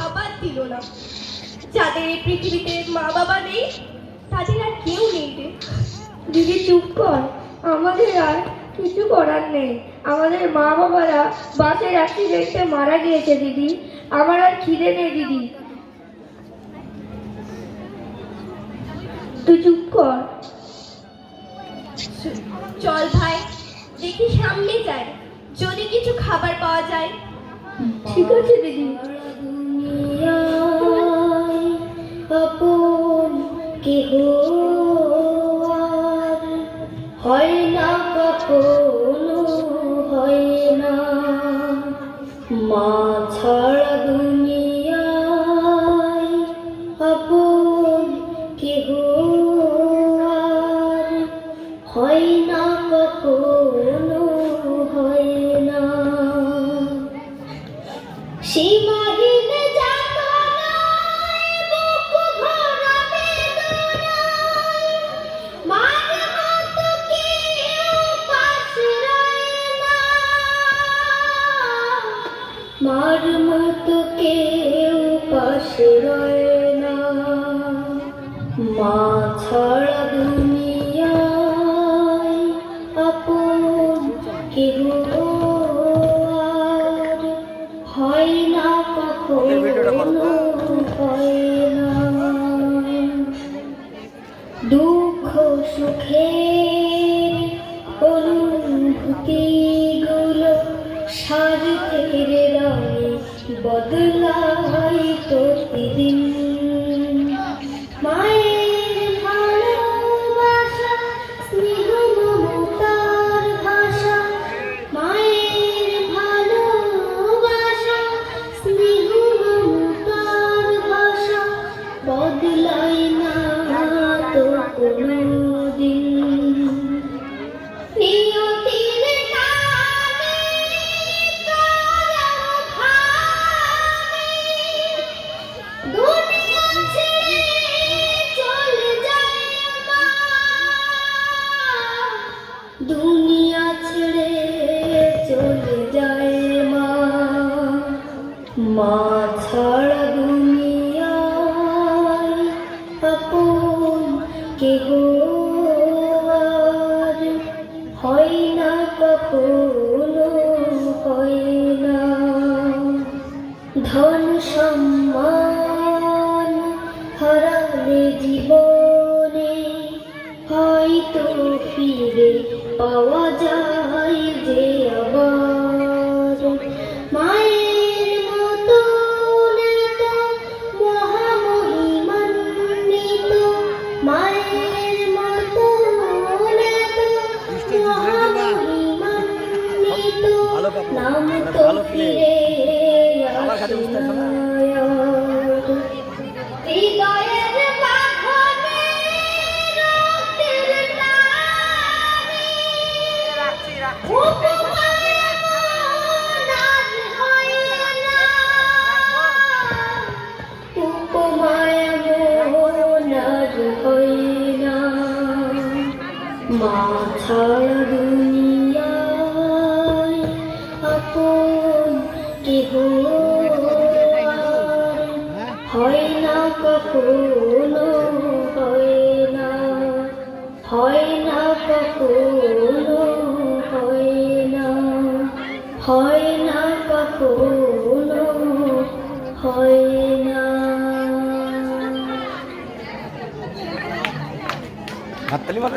খাবার দিল না। যাদের এই পৃথিবীতে মা বাবা নেই তাদের আর কেউ নেই রে। দিদি চুপ কর, আমাদের আর কিছু করার নেই। আমাদের মা বাবারা বাসের অ্যাক্সিডেন্টে মারা গিয়েছে দিদি। আমার আর খিদে নেই দিদি, তুই চুপ কর। চল ভাই, দেখি সামনে যাই, যদি কিছু খাবার পাওয়া যায়। ঠিক আছে দিদি। আপন কেহ আর হয় না, কখনো হয় না, মা ছাড়া দুনিয়ায় আপন কেহ আর হয় না, কখনো হয় না। সীমাহীন যাতনায় বুক ভরা বেদনায় মার মতো কেউ পাশে রয় না, মার মতো কেউ পাশে রয় না, মা ছাড়া দুনিয়ায় আপন কেহ হয় না, কখনো হয় না। দুঃখ সুখের অনুভূতিগুলো সারিতের রঙে বদলায় প্রতিদিন। মায়ের ভালোবাসা, স্নেহ মমতার ভাষা, মায়ের ভালোবাসা, স্নেহ মমতার ভাষা বদলায় না তো কোনোদিন। নিয়তির টানে কারো ভানে দুনিয়া ছেড়ে চলে যায় মা, দুনিয়া ছেড়ে চলে যায় মা, মা ছাড়া দুনিয়ায় আপন কেহ আর হয় না, কখনো হয় না। ধন সম্মান হারালে জীবনে হয়তো ফিরে পাওয়া যায় যে আবার। মায়ের মতো এত মহামহিমান্বিত, মায়ের মতো এত মহামহিমান্বিত নাম তো ফিরে আসে না। হৃদয়ের বাঁধনে রক্তের টানে উপমায় মন আর হয় না, উপমায় মন আর হয় না, মা ছাড়া দুনিয়ায় আপন কেহ আর হয় না, কখনো হয় না, হয় না, কখনো হয় না, হয় না, কখনো হয় না। হাততালি মারো।